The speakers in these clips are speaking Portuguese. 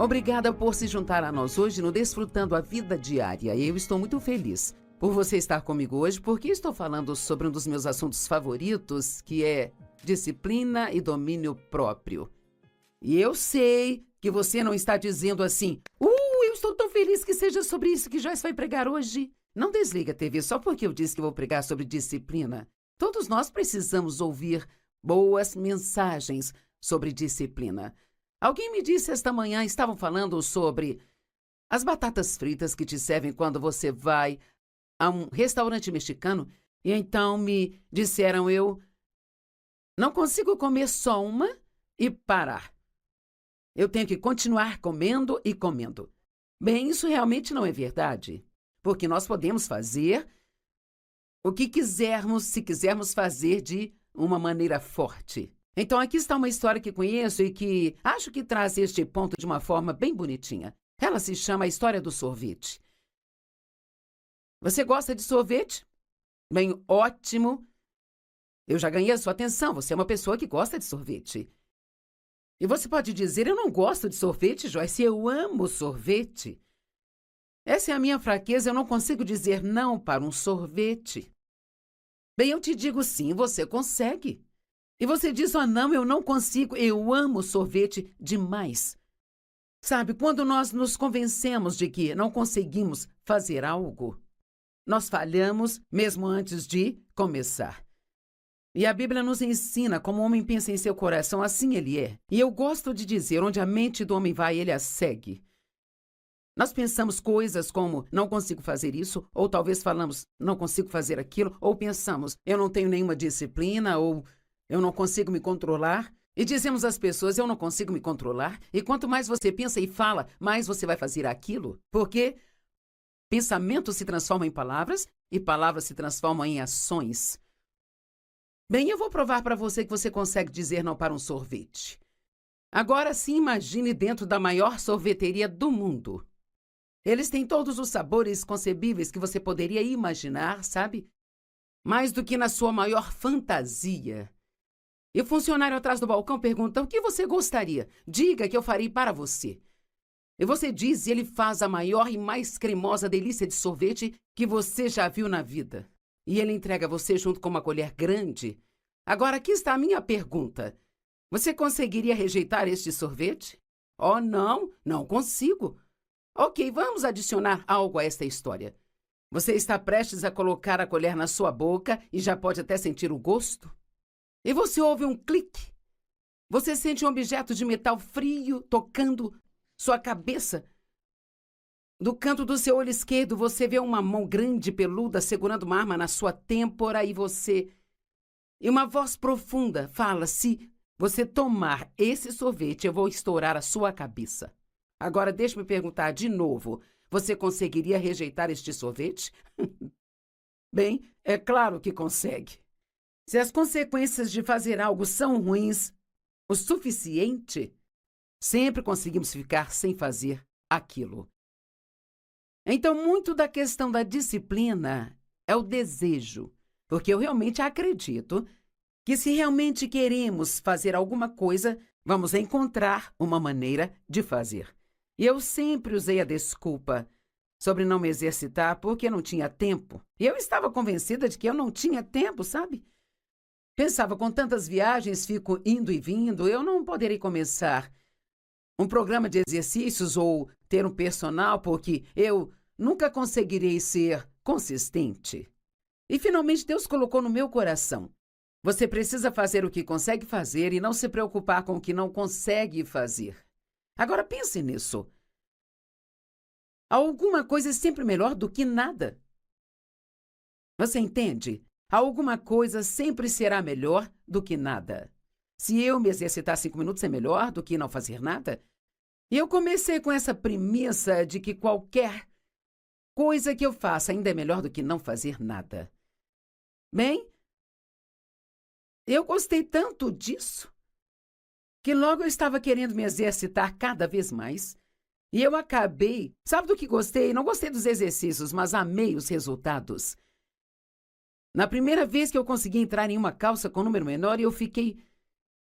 Obrigada por se juntar a nós hoje no Desfrutando a Vida Diária. Eu estou muito feliz por você estar comigo hoje, porque estou falando sobre um dos meus assuntos favoritos, que é disciplina e domínio próprio. E eu sei que você não está dizendo assim, eu estou tão feliz que seja sobre isso que Joyce vai pregar hoje. Não desliga a TV só porque eu disse que vou pregar sobre disciplina. Todos nós precisamos ouvir boas mensagens sobre disciplina. Alguém me disse esta manhã, estavam falando sobre as batatas fritas que te servem quando você vai a um restaurante mexicano, e então me disseram eu não consigo comer só uma e parar. Eu tenho que continuar comendo e comendo. Bem, isso realmente não é verdade, porque nós podemos fazer o que quisermos, se quisermos fazer de uma maneira forte. Então, aqui está uma história que conheço e que acho que traz este ponto de uma forma bem bonitinha. Ela se chama A História do Sorvete. Você gosta de sorvete? Bem, ótimo. Eu já ganhei a sua atenção. Você é uma pessoa que gosta de sorvete. E você pode dizer, eu não gosto de sorvete, Joyce, eu amo sorvete. Essa é a minha fraqueza, eu não consigo dizer não para um sorvete. Bem, eu te digo sim, você consegue. E você diz, não, eu não consigo, eu amo sorvete demais. Sabe, quando nós nos convencemos de que não conseguimos fazer algo, nós falhamos mesmo antes de começar. E a Bíblia nos ensina como o homem pensa em seu coração, assim ele é. E eu gosto de dizer, onde a mente do homem vai, ele a segue. Nós pensamos coisas como, não consigo fazer isso, ou talvez falamos, não consigo fazer aquilo, ou pensamos, eu não tenho nenhuma disciplina, ou eu não consigo me controlar. E dizemos às pessoas, eu não consigo me controlar. E quanto mais você pensa e fala, mais você vai fazer aquilo. Porque pensamento se transforma em palavras e palavras se transformam em ações. Bem, eu vou provar para você que você consegue dizer não para um sorvete. Agora sim, imagine dentro da maior sorveteria do mundo. Eles têm todos os sabores concebíveis que você poderia imaginar, sabe? Mais do que na sua maior fantasia. E o funcionário atrás do balcão pergunta, o que você gostaria? Diga que eu farei para você. E você diz e ele faz a maior e mais cremosa delícia de sorvete que você já viu na vida. E ele entrega a você junto com uma colher grande. Agora, aqui está a minha pergunta. Você conseguiria rejeitar este sorvete? Oh, não, não consigo. Ok, vamos adicionar algo a esta história. Você está prestes a colocar a colher na sua boca e já pode até sentir o gosto? E você ouve um clique. Você sente um objeto de metal frio tocando sua cabeça. Do canto do seu olho esquerdo, você vê uma mão grande, peluda, segurando uma arma na sua têmpora e uma voz profunda fala, se você tomar esse sorvete, eu vou estourar a sua cabeça. Agora, deixe-me perguntar de novo, você conseguiria rejeitar este sorvete? Bem, é claro que consegue. Se as consequências de fazer algo são ruins o suficiente, sempre conseguimos ficar sem fazer aquilo. Então, muito da questão da disciplina é o desejo, porque eu realmente acredito que se realmente queremos fazer alguma coisa, vamos encontrar uma maneira de fazer. E eu sempre usei a desculpa sobre não me exercitar porque não tinha tempo. E eu estava convencida de que eu não tinha tempo, sabe? Pensava, com tantas viagens, fico indo e vindo, eu não poderei começar um programa de exercícios ou ter um personal porque eu nunca conseguirei ser consistente. E finalmente Deus colocou no meu coração. Você precisa fazer o que consegue fazer e não se preocupar com o que não consegue fazer. Agora pense nisso. Alguma coisa é sempre melhor do que nada. Você entende? Alguma coisa sempre será melhor do que nada. Se eu me exercitar 5 minutos é melhor do que não fazer nada? E eu comecei com essa premissa de que qualquer coisa que eu faça ainda é melhor do que não fazer nada. Bem, eu gostei tanto disso que logo eu estava querendo me exercitar cada vez mais. E eu acabei, sabe do que gostei? Não gostei dos exercícios, mas amei os resultados. Na primeira vez que eu consegui entrar em uma calça com número menor, eu fiquei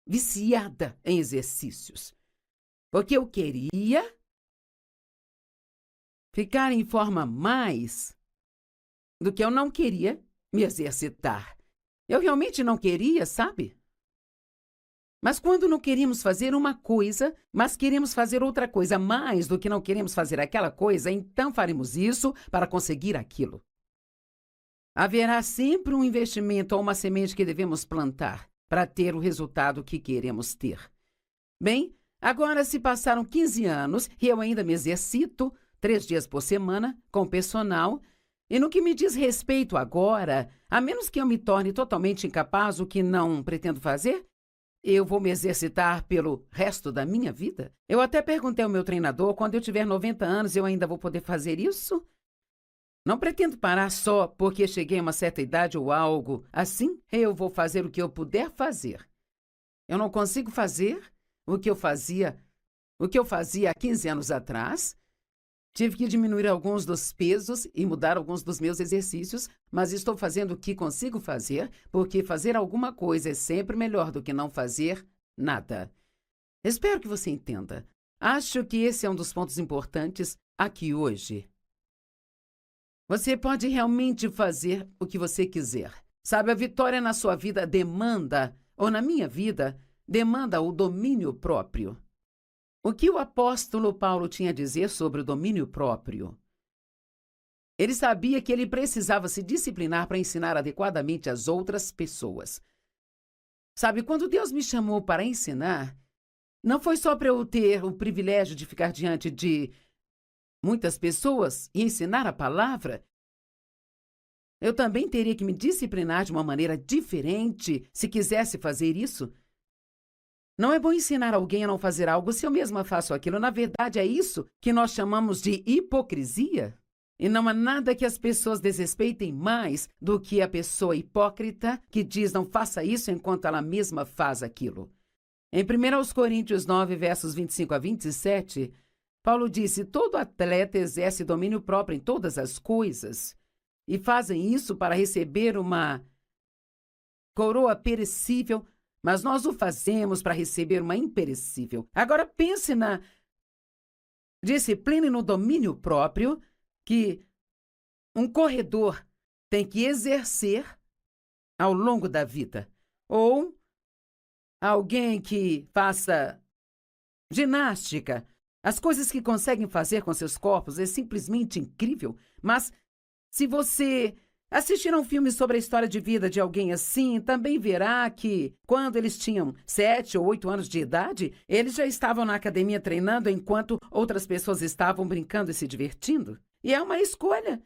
viciada em exercícios. porque eu queria ficar em forma mais do que eu não queria me exercitar. Eu realmente não queria, sabe? Mas quando não queríamos fazer uma coisa, mas queremos fazer outra coisa mais do que não queremos fazer aquela coisa, então faremos isso para conseguir aquilo. Haverá sempre um investimento ou uma semente que devemos plantar para ter o resultado que queremos ter. Bem, agora se passaram 15 anos e eu ainda me exercito 3 dias por semana com personal, e no que me diz respeito agora, a menos que eu me torne totalmente incapaz, o que não pretendo fazer, eu vou me exercitar pelo resto da minha vida? Eu até perguntei ao meu treinador, quando eu tiver 90 anos, eu ainda vou poder fazer isso? Não pretendo parar só porque cheguei a uma certa idade ou algo assim. Eu vou fazer o que eu puder fazer. Eu não consigo fazer o que eu fazia há 15 anos atrás. Tive que diminuir alguns dos pesos e mudar alguns dos meus exercícios, mas estou fazendo o que consigo fazer, porque fazer alguma coisa é sempre melhor do que não fazer nada. Espero que você entenda. Acho que esse é um dos pontos importantes aqui hoje. Você pode realmente fazer o que você quiser. Sabe, a vitória na sua vida demanda, ou na minha vida, demanda o domínio próprio. O que o apóstolo Paulo tinha a dizer sobre o domínio próprio? Ele sabia que ele precisava se disciplinar para ensinar adequadamente as outras pessoas. Sabe, quando Deus me chamou para ensinar, não foi só para eu ter o privilégio de ficar diante de muitas pessoas e ensinar a palavra. Eu também teria que me disciplinar de uma maneira diferente se quisesse fazer isso. Não é bom ensinar alguém a não fazer algo se eu mesma faço aquilo. Na verdade, é isso que nós chamamos de hipocrisia. E não há nada que as pessoas desrespeitem mais do que a pessoa hipócrita que diz não faça isso enquanto ela mesma faz aquilo. Em 1 Coríntios 9, versos 25 a 27, Paulo disse: todo atleta exerce domínio próprio em todas as coisas e fazem isso para receber uma coroa perecível, mas nós o fazemos para receber uma imperecível. Agora pense na disciplina e no domínio próprio que um corredor tem que exercer ao longo da vida. Ou alguém que faça ginástica. As coisas que conseguem fazer com seus corpos é simplesmente incrível. Mas se você assistir a um filme sobre a história de vida de alguém assim, também verá que, quando eles tinham 7 ou 8 anos de idade, eles já estavam na academia treinando enquanto outras pessoas estavam brincando e se divertindo. E é uma escolha.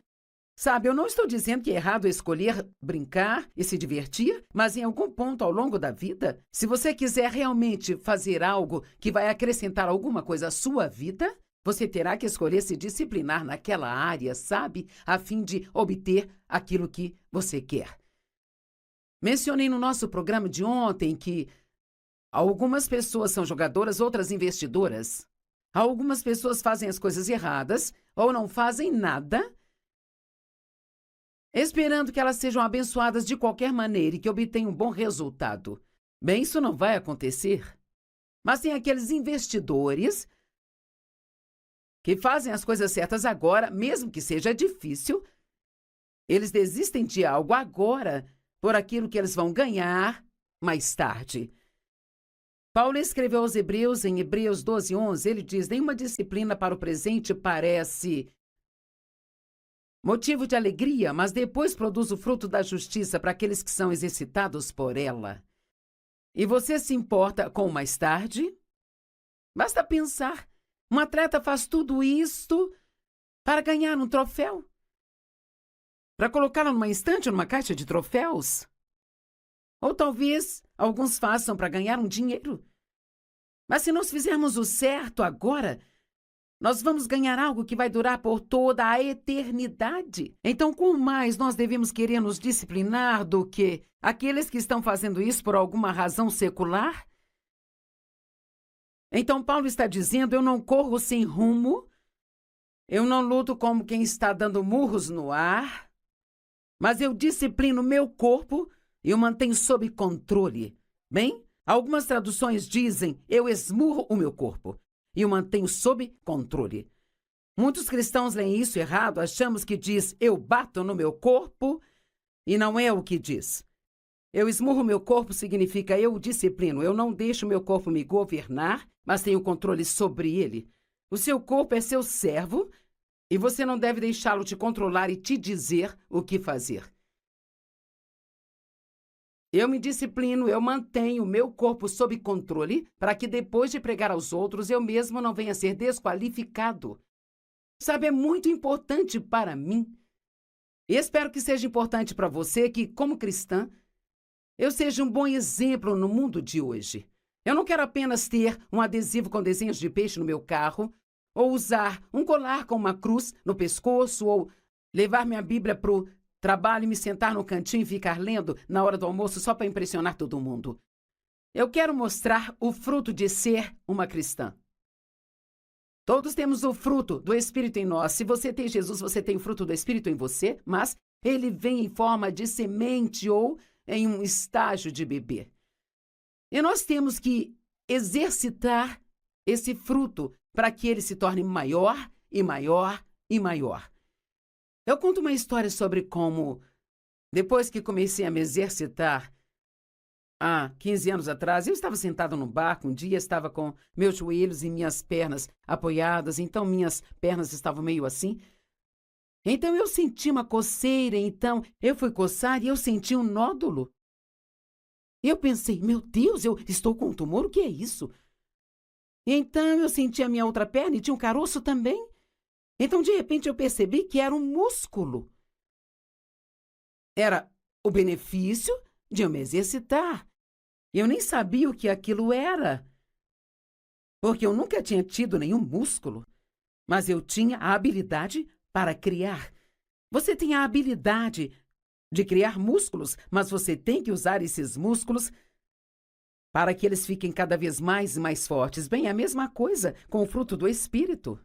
Sabe, eu não estou dizendo que é errado escolher brincar e se divertir, mas em algum ponto ao longo da vida, se você quiser realmente fazer algo que vai acrescentar alguma coisa à sua vida, você terá que escolher se disciplinar naquela área, sabe? A fim de obter aquilo que você quer. Mencionei no nosso programa de ontem que algumas pessoas são jogadoras, outras investidoras. Algumas pessoas fazem as coisas erradas ou não fazem nada, esperando que elas sejam abençoadas de qualquer maneira e que obtenham um bom resultado. Bem, isso não vai acontecer. Mas tem aqueles investidores que fazem as coisas certas agora, mesmo que seja difícil. Eles desistem de algo agora por aquilo que eles vão ganhar mais tarde. Paulo escreveu aos Hebreus, em Hebreus 12:11, ele diz: nenhuma disciplina para o presente parece motivo de alegria, mas depois produz o fruto da justiça para aqueles que são exercitados por ela. E você se importa com o mais tarde? Basta pensar. Um atleta faz tudo isto para ganhar um troféu? Para colocá-lo numa estante ou numa caixa de troféus? Ou talvez alguns façam para ganhar um dinheiro. Mas se nós fizermos o certo agora, nós vamos ganhar algo que vai durar por toda a eternidade. Então, quanto mais nós devemos querer nos disciplinar do que aqueles que estão fazendo isso por alguma razão secular? Então, Paulo está dizendo: eu não corro sem rumo, eu não luto como quem está dando murros no ar, mas eu disciplino meu corpo e o mantenho sob controle. Bem, algumas traduções dizem: eu esmurro o meu corpo. e o mantenho sob controle. Muitos cristãos leem isso errado, achamos que diz eu bato no meu corpo e não é o que diz. Eu esmurro meu corpo significa eu o disciplino, eu não deixo meu corpo me governar, mas tenho controle sobre ele. O seu corpo é seu servo e você não deve deixá-lo te controlar e te dizer o que fazer. Eu me disciplino, eu mantenho meu corpo sob controle para que depois de pregar aos outros eu mesmo não venha a ser desqualificado. Sabe, é muito importante para mim. E espero que seja importante para você que, como cristã, eu seja um bom exemplo no mundo de hoje. Eu não quero apenas ter um adesivo com desenhos de peixe no meu carro, ou usar um colar com uma cruz no pescoço, ou levar minha Bíblia para o trabalho e me sentar no cantinho e ficar lendo na hora do almoço só para impressionar todo mundo. Eu quero mostrar o fruto de ser uma cristã. Todos temos o fruto do Espírito em nós. Se você tem Jesus, você tem o fruto do Espírito em você, mas ele vem em forma de semente ou em um estágio de bebê. E nós temos que exercitar esse fruto para que ele se torne maior e maior e maior. Eu conto uma história sobre como, depois que comecei a me exercitar, há 15 anos atrás, eu estava sentado no barco, um dia estava com meus joelhos e minhas pernas apoiadas, então minhas pernas estavam meio assim. Então eu senti uma coceira, então eu fui coçar e eu senti um nódulo. Eu pensei, meu Deus, eu estou com um tumor, o que é isso? Então eu senti a minha outra perna e tinha um caroço também. Então, de repente, eu percebi que era um músculo. Era o benefício de eu me exercitar. Eu nem sabia o que aquilo era, porque eu nunca tinha tido nenhum músculo, mas eu tinha a habilidade para criar. Você tem a habilidade de criar músculos, mas você tem que usar esses músculos para que eles fiquem cada vez mais e mais fortes. Bem, a mesma coisa com o fruto do Espírito.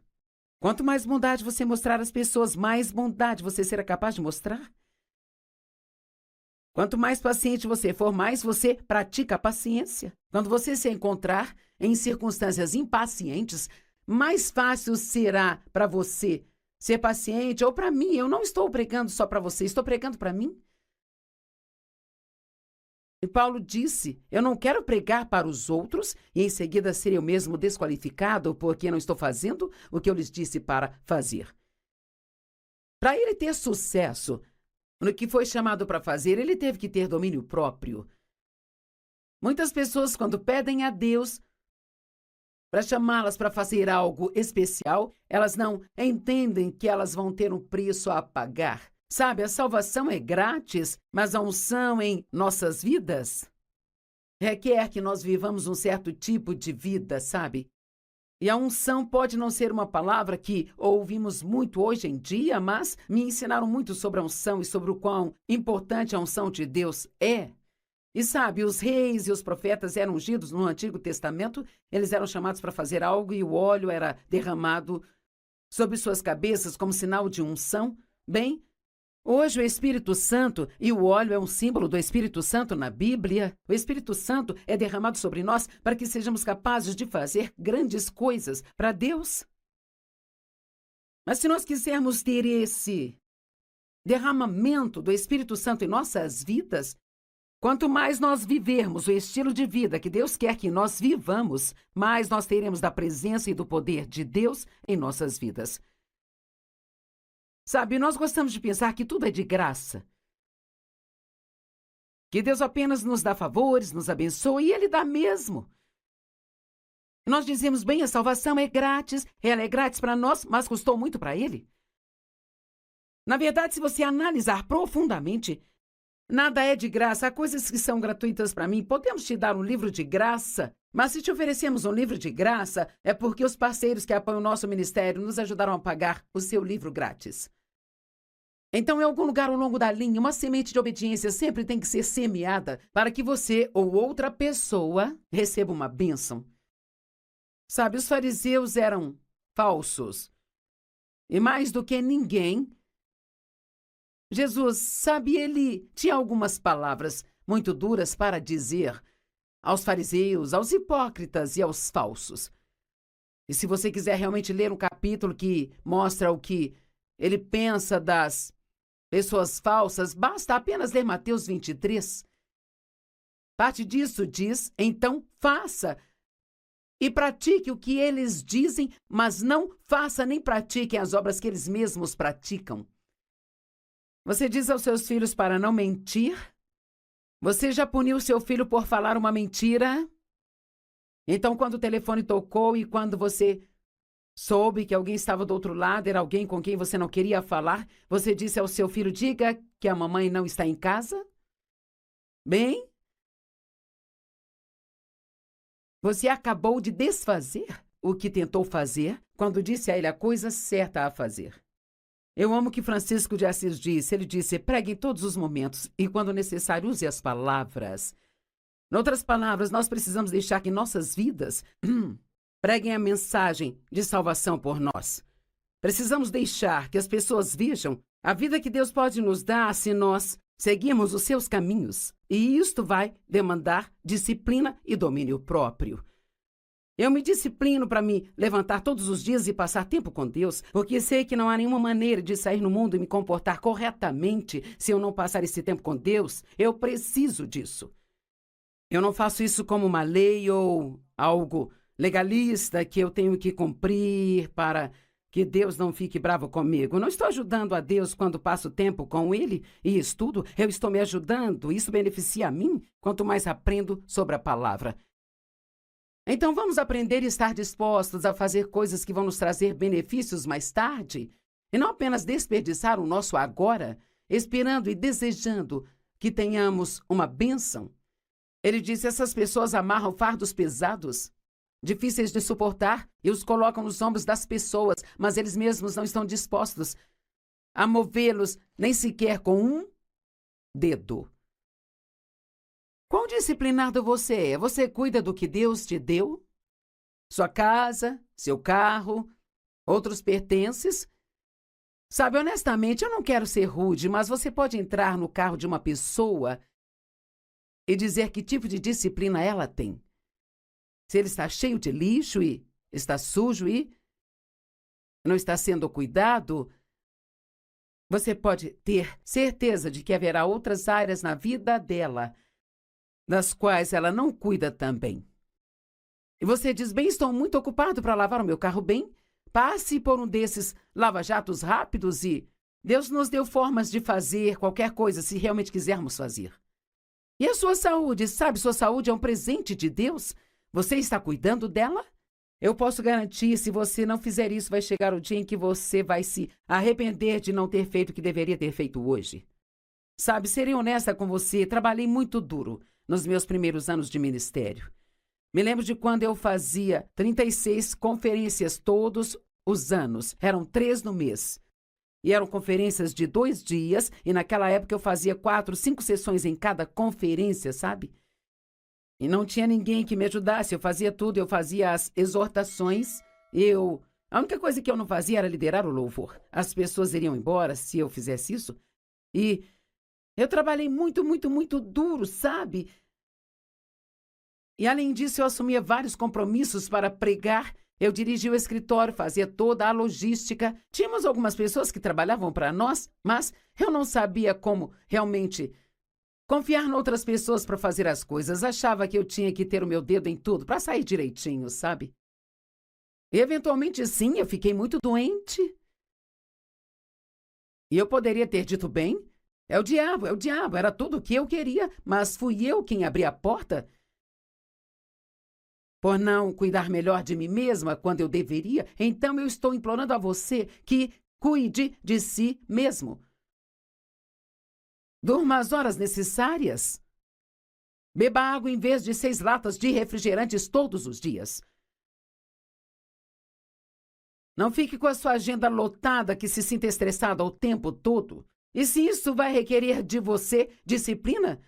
Quanto mais bondade você mostrar às pessoas, mais bondade você será capaz de mostrar. Quanto mais paciente você for, mais você pratica a paciência. Quando você se encontrar em circunstâncias impacientes, mais fácil será para você ser paciente ou para mim. Eu não estou pregando só para você, estou pregando para mim. E Paulo disse, eu não quero pregar para os outros e em seguida ser eu mesmo desqualificado porque não estou fazendo o que eu lhes disse para fazer. Para ele ter sucesso no que foi chamado para fazer, ele teve que ter domínio próprio. Muitas pessoas, quando pedem a Deus para chamá-las para fazer algo especial, elas não entendem que elas vão ter um preço a pagar. Sabe, a salvação é grátis, mas a unção em nossas vidas requer que nós vivamos um certo tipo de vida, sabe? E a unção pode não ser uma palavra que ouvimos muito hoje em dia, mas me ensinaram muito sobre a unção e sobre o quão importante a unção de Deus é. E sabe, os reis e os profetas eram ungidos no Antigo Testamento, eles eram chamados para fazer algo e o óleo era derramado sobre suas cabeças como sinal de unção. Bem, hoje o Espírito Santo e o óleo é um símbolo do Espírito Santo na Bíblia. O Espírito Santo é derramado sobre nós para que sejamos capazes de fazer grandes coisas para Deus. Mas se nós quisermos ter esse derramamento do Espírito Santo em nossas vidas, quanto mais nós vivermos o estilo de vida que Deus quer que nós vivamos, mais nós teremos da presença e do poder de Deus em nossas vidas. Sabe, nós gostamos de pensar que tudo é de graça. Que Deus apenas nos dá favores, nos abençoa e Ele dá mesmo. Nós dizemos, bem, a salvação é grátis, ela é grátis para nós, mas custou muito para Ele. Na verdade, se você analisar profundamente, nada é de graça. Há coisas que são gratuitas para mim. Podemos te dar um livro de graça, mas se te oferecemos um livro de graça, é porque os parceiros que apoiam o nosso ministério nos ajudaram a pagar o seu livro grátis. Então, em algum lugar ao longo da linha, uma semente de obediência sempre tem que ser semeada para que você ou outra pessoa receba uma bênção. Sabe, os fariseus eram falsos. E mais do que ninguém, Jesus, sabe, ele tinha algumas palavras muito duras para dizer aos fariseus, aos hipócritas e aos falsos. E se você quiser realmente ler um capítulo que mostra o que ele pensa das pessoas falsas, basta apenas ler Mateus 23. Parte disso diz: então faça e pratique o que eles dizem, mas não faça nem pratiquem as obras que eles mesmos praticam. Você diz aos seus filhos para não mentir? Você já puniu seu filho por falar uma mentira? Então, quando o telefone tocou e quando você soube que alguém estava do outro lado, era alguém com quem você não queria falar, você disse ao seu filho: diga que a mamãe não está em casa? Bem, você acabou de desfazer o que tentou fazer quando disse a ele a coisa certa a fazer. Eu amo o que Francisco de Assis disse. Ele disse: pregue em todos os momentos e, quando necessário, use as palavras. Em outras palavras, nós precisamos deixar que nossas vidas preguem a mensagem de salvação por nós. Precisamos deixar que as pessoas vejam a vida que Deus pode nos dar se nós seguirmos os seus caminhos. E isto vai demandar disciplina e domínio próprio. Eu me disciplino para me levantar todos os dias e passar tempo com Deus, porque sei que não há nenhuma maneira de sair no mundo e me comportar corretamente se eu não passar esse tempo com Deus. Eu preciso disso. Eu não faço isso como uma lei ou algo legalista que eu tenho que cumprir para que Deus não fique bravo comigo. Não estou ajudando a Deus quando passo tempo com Ele e estudo. Eu estou me ajudando. Isso beneficia a mim quanto mais aprendo sobre a palavra. Então vamos aprender e estar dispostos a fazer coisas que vão nos trazer benefícios mais tarde e não apenas desperdiçar o nosso agora, esperando e desejando que tenhamos uma bênção. Ele disse: essas pessoas amarram fardos pesados, difíceis de suportar, e os colocam nos ombros das pessoas, mas eles mesmos não estão dispostos a movê-los nem sequer com um dedo. Quão disciplinado você é? Você cuida do que Deus te deu? Sua casa, seu carro, outros pertences? Sabe, honestamente, eu não quero ser rude, mas você pode entrar no carro de uma pessoa e dizer que tipo de disciplina ela tem. Se ele está cheio de lixo e está sujo e não está sendo cuidado, você pode ter certeza de que haverá outras áreas na vida dela das quais ela não cuida também. E você diz: bem, estou muito ocupado para lavar o meu carro. Bem, passe por um desses lava-jatos rápidos e Deus nos deu formas de fazer qualquer coisa se realmente quisermos fazer. E a sua saúde, sabe, sua saúde é um presente de Deus. Você está cuidando dela? Eu posso garantir, se você não fizer isso, vai chegar o dia em que você vai se arrepender de não ter feito o que deveria ter feito hoje. Sabe, serei honesta com você, trabalhei muito duro nos meus primeiros anos de ministério. Me lembro de quando eu fazia 36 conferências todos os anos. Eram 3 no mês. E eram conferências de 2 dias, e naquela época eu fazia 4, 5 sessões em cada conferência, sabe? E não tinha ninguém que me ajudasse. Eu fazia tudo, eu fazia as exortações. A única coisa que eu não fazia era liderar o louvor. As pessoas iriam embora se eu fizesse isso. E eu trabalhei muito, muito, muito duro, sabe? E além disso, eu assumia vários compromissos para pregar. Eu dirigia o escritório, fazia toda a logística. Tínhamos algumas pessoas que trabalhavam para nós, mas eu não sabia como realmente confiar em outras pessoas para fazer as coisas. Achava que eu tinha que ter o meu dedo em tudo para sair direitinho, sabe? E eventualmente, sim, eu fiquei muito doente. E eu poderia ter dito: bem, é o diabo, era tudo o que eu queria, mas fui eu quem abri a porta por não cuidar melhor de mim mesma quando eu deveria. Então eu estou implorando a você que cuide de si mesmo. Durma as horas necessárias. Beba água em vez de 6 latas de refrigerantes todos os dias. Não fique com a sua agenda lotada que se sinta estressada o tempo todo. E se isso vai requerer de você disciplina,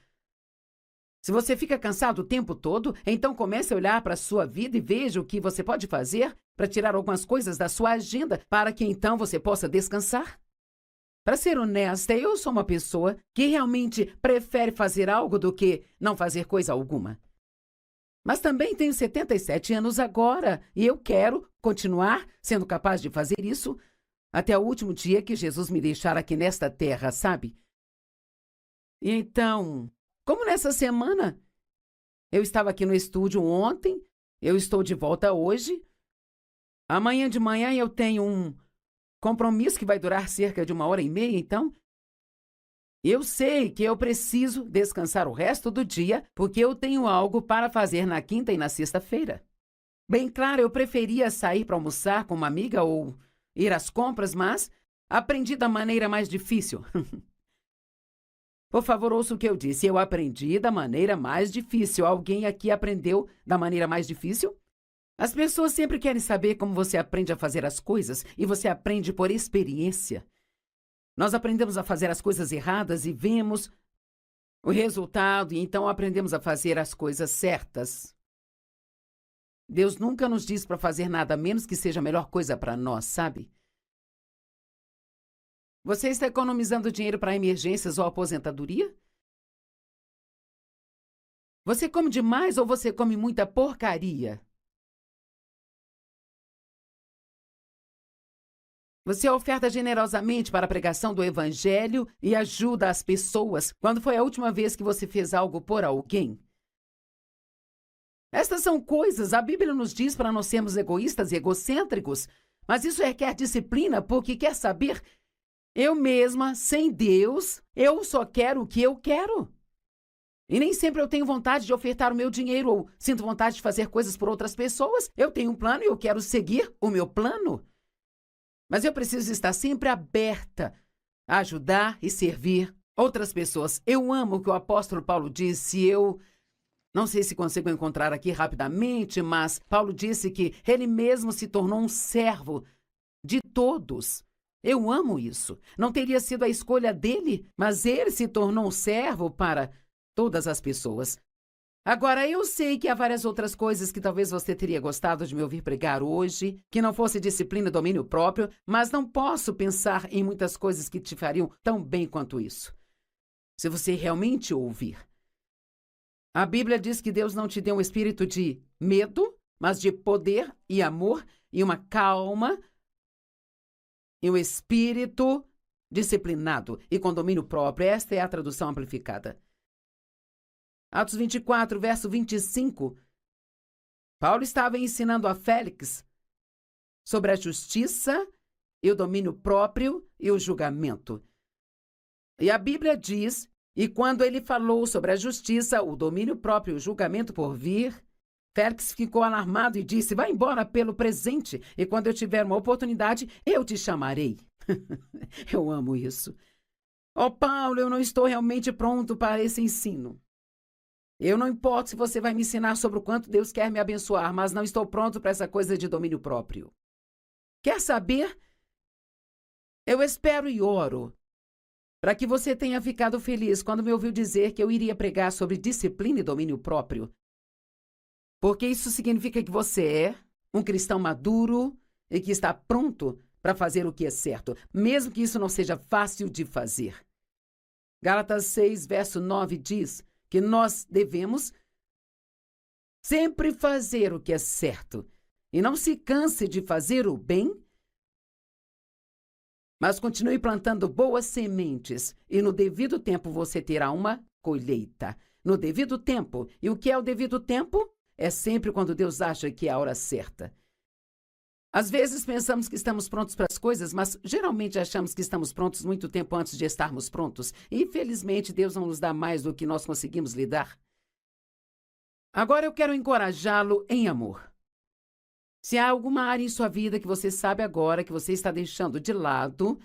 se você fica cansado o tempo todo, então comece a olhar para a sua vida e veja o que você pode fazer para tirar algumas coisas da sua agenda para que então você possa descansar. Para ser honesta, eu sou uma pessoa que realmente prefere fazer algo do que não fazer coisa alguma. Mas também tenho 77 anos agora e eu quero continuar sendo capaz de fazer isso até o último dia que Jesus me deixar aqui nesta terra, sabe? E então, como nessa semana, eu estava aqui no estúdio ontem, eu estou de volta hoje. Amanhã de manhã eu tenho um compromisso que vai durar cerca de 1h30, então eu sei que eu preciso descansar o resto do dia, porque eu tenho algo para fazer na quinta e na sexta-feira. Bem claro, eu preferia sair para almoçar com uma amiga ou ir às compras, mas aprendi da maneira mais difícil. Por favor, ouça o que eu disse. Eu aprendi da maneira mais difícil. Alguém aqui aprendeu da maneira mais difícil? As pessoas sempre querem saber como você aprende a fazer as coisas e você aprende por experiência. Nós aprendemos a fazer as coisas erradas e vemos o resultado e então aprendemos a fazer as coisas certas. Deus nunca nos diz para fazer nada a menos que seja a melhor coisa para nós, sabe? Você está economizando dinheiro para emergências ou aposentadoria? Você come demais ou você come muita porcaria? Você oferta generosamente para a pregação do Evangelho e ajuda as pessoas. Quando foi a última vez que você fez algo por alguém? Estas são coisas, a Bíblia nos diz para não sermos egoístas e egocêntricos, mas isso requer disciplina, porque quer saber, eu mesma, sem Deus, eu só quero o que eu quero. E nem sempre eu tenho vontade de ofertar o meu dinheiro ou sinto vontade de fazer coisas por outras pessoas. Eu tenho um plano e eu quero seguir o meu plano. Mas eu preciso estar sempre aberta a ajudar e servir outras pessoas. Eu amo o que o apóstolo Paulo disse. Eu não sei se consigo encontrar aqui rapidamente, mas Paulo disse que ele mesmo se tornou um servo de todos. Eu amo isso. Não teria sido a escolha dele, mas ele se tornou um servo para todas as pessoas. Agora, eu sei que há várias outras coisas que talvez você teria gostado de me ouvir pregar hoje, que não fosse disciplina e domínio próprio, mas não posso pensar em muitas coisas que te fariam tão bem quanto isso. Se você realmente ouvir. A Bíblia diz que Deus não te deu um espírito de medo, mas de poder e amor e uma calma e um espírito disciplinado e com domínio próprio. Esta é a tradução amplificada. Atos 24, verso 25, Paulo estava ensinando a Félix sobre a justiça e o domínio próprio e o julgamento. E a Bíblia diz, e quando ele falou sobre a justiça, o domínio próprio e o julgamento por vir, Félix ficou alarmado e disse, vá embora pelo presente, e quando eu tiver uma oportunidade, eu te chamarei. Eu amo isso. Oh, Paulo, eu não estou realmente pronto para esse ensino. Eu não importo se você vai me ensinar sobre o quanto Deus quer me abençoar, mas não estou pronto para essa coisa de domínio próprio. Quer saber? Eu espero e oro para que você tenha ficado feliz quando me ouviu dizer que eu iria pregar sobre disciplina e domínio próprio. Porque isso significa que você é um cristão maduro e que está pronto para fazer o que é certo, mesmo que isso não seja fácil de fazer. Gálatas 6, verso 9 diz que nós devemos sempre fazer o que é certo e não se canse de fazer o bem, mas continue plantando boas sementes e no devido tempo você terá uma colheita. No devido tempo. E o que é o devido tempo? É sempre quando Deus acha que é a hora certa. Às vezes pensamos que estamos prontos para as coisas, mas geralmente achamos que estamos prontos muito tempo antes de estarmos prontos. E, infelizmente, Deus não nos dá mais do que nós conseguimos lidar. Agora eu quero encorajá-lo em amor. Se há alguma área em sua vida que você sabe agora que você está deixando de lado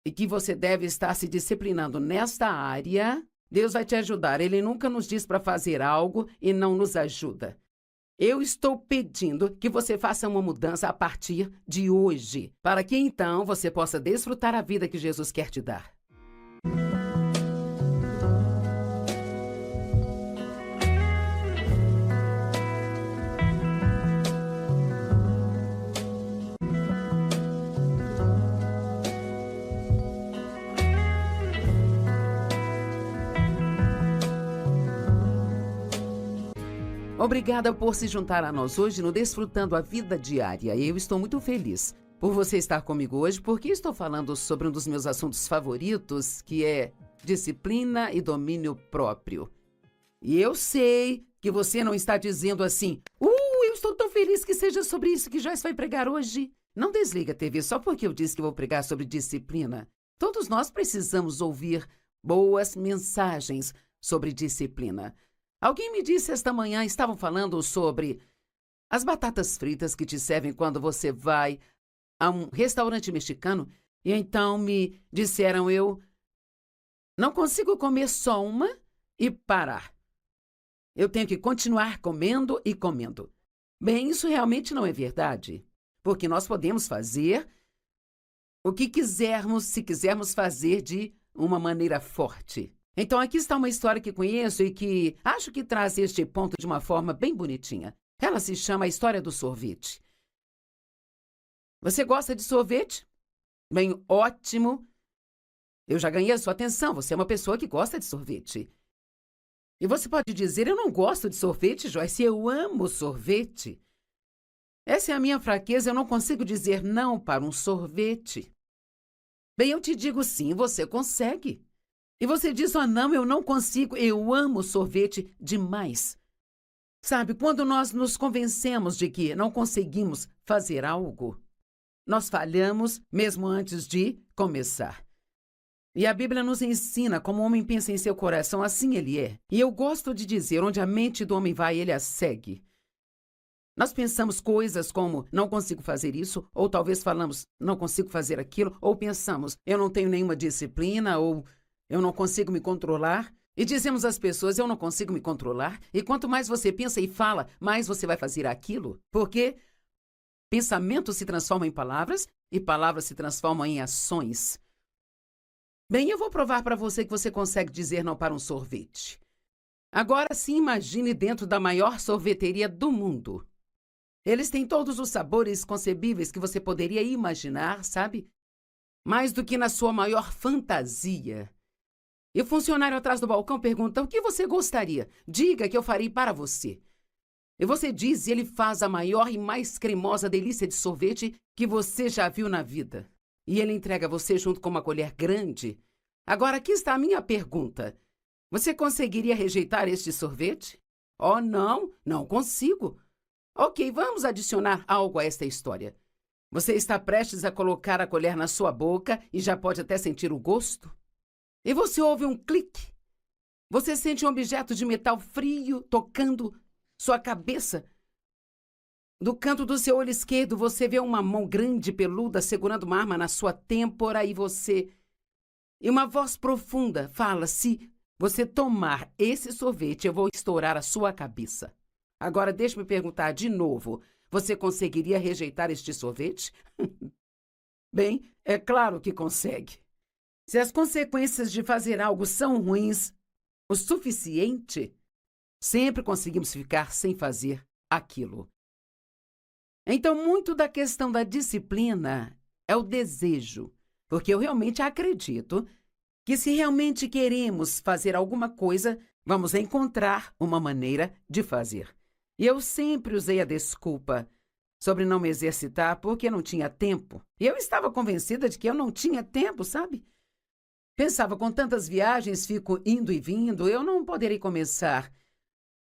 e que você deve estar se disciplinando nesta área, Deus vai te ajudar. Ele nunca nos diz para fazer algo e não nos ajuda. Eu estou pedindo que você faça uma mudança a partir de hoje, para que então você possa desfrutar a vida que Jesus quer te dar. Obrigada por se juntar a nós hoje no Desfrutando a Vida Diária. Eu estou muito feliz por você estar comigo hoje, porque estou falando sobre um dos meus assuntos favoritos, que é disciplina e domínio próprio. E eu sei que você não está dizendo assim, eu estou tão feliz que seja sobre isso que Joyce vai pregar hoje. Não desliga a TV só porque eu disse que vou pregar sobre disciplina. Todos nós precisamos ouvir boas mensagens sobre disciplina. Alguém me disse esta manhã, estavam falando sobre as batatas fritas que te servem quando você vai a um restaurante mexicano, e então me disseram, eu não consigo comer só uma e parar. Eu tenho que continuar comendo e comendo. Bem, isso realmente não é verdade, porque nós podemos fazer o que quisermos, se quisermos fazer de uma maneira forte. Então, aqui está uma história que conheço e que acho que traz este ponto de uma forma bem bonitinha. Ela se chama A História do Sorvete. Você gosta de sorvete? Bem, ótimo. Eu já ganhei a sua atenção. Você é uma pessoa que gosta de sorvete. E você pode dizer, eu não gosto de sorvete, Joyce, eu amo sorvete. Essa é a minha fraqueza, eu não consigo dizer não para um sorvete. Bem, eu te digo sim, você consegue. E você diz, não, eu não consigo, eu amo sorvete demais. Sabe, quando nós nos convencemos de que não conseguimos fazer algo, nós falhamos mesmo antes de começar. E a Bíblia nos ensina como o homem pensa em seu coração, assim ele é. E eu gosto de dizer, onde a mente do homem vai, ele a segue. Nós pensamos coisas como, não consigo fazer isso, ou talvez falamos, não consigo fazer aquilo, ou pensamos, eu não tenho nenhuma disciplina, ou eu não consigo me controlar. E dizemos às pessoas, eu não consigo me controlar. E quanto mais você pensa e fala, mais você vai fazer aquilo. Porque pensamento se transforma em palavras e palavras se transformam em ações. Bem, eu vou provar para você que você consegue dizer não para um sorvete. Agora sim, imagine dentro da maior sorveteria do mundo. Eles têm todos os sabores concebíveis que você poderia imaginar, sabe? Mais do que na sua maior fantasia. E o funcionário atrás do balcão pergunta, o que você gostaria? Diga que eu farei para você. E você diz e ele faz a maior e mais cremosa delícia de sorvete que você já viu na vida. E ele entrega a você junto com uma colher grande. Agora, aqui está a minha pergunta. Você conseguiria rejeitar este sorvete? Oh, não, não consigo. Ok, vamos adicionar algo a esta história. Você está prestes a colocar a colher na sua boca e já pode até sentir o gosto? E você ouve um clique. Você sente um objeto de metal frio tocando sua cabeça. Do canto do seu olho esquerdo, você vê uma mão grande e peluda segurando uma arma na sua têmpora e uma voz profunda fala, se você tomar esse sorvete, eu vou estourar a sua cabeça. Agora, deixe-me perguntar de novo, você conseguiria rejeitar este sorvete? Bem, é claro que consegue. Se as consequências de fazer algo são ruins o suficiente, sempre conseguimos ficar sem fazer aquilo. Então, muito da questão da disciplina é o desejo, porque eu realmente acredito que se realmente queremos fazer alguma coisa, vamos encontrar uma maneira de fazer. E eu sempre usei a desculpa sobre não me exercitar porque não tinha tempo. E eu estava convencida de que eu não tinha tempo, sabe? Pensava, com tantas viagens, fico indo e vindo, eu não poderei começar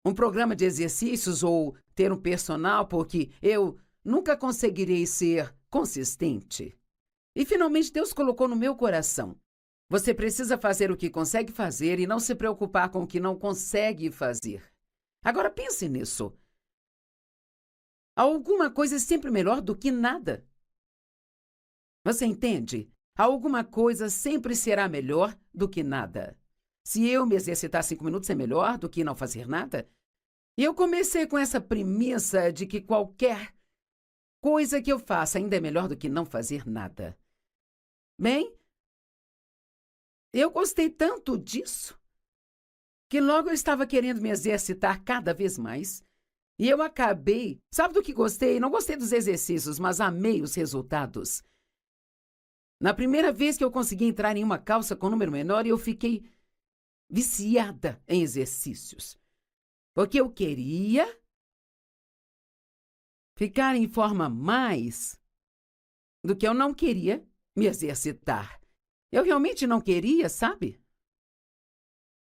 um programa de exercícios ou ter um personal porque eu nunca conseguirei ser consistente. E finalmente Deus colocou no meu coração. Você precisa fazer o que consegue fazer e não se preocupar com o que não consegue fazer. Agora pense nisso. Alguma coisa é sempre melhor do que nada. Você entende? Alguma coisa sempre será melhor do que nada. Se eu me exercitar 5 minutos é melhor do que não fazer nada? E eu comecei com essa premissa de que qualquer coisa que eu faça ainda é melhor do que não fazer nada. Bem, eu gostei tanto disso que logo eu estava querendo me exercitar cada vez mais. E eu acabei, sabe do que gostei? Não gostei dos exercícios, mas amei os resultados. Na primeira vez que eu consegui entrar em uma calça com número menor, eu fiquei viciada em exercícios. Porque eu queria ficar em forma mais do que eu não queria me exercitar. Eu realmente não queria, sabe?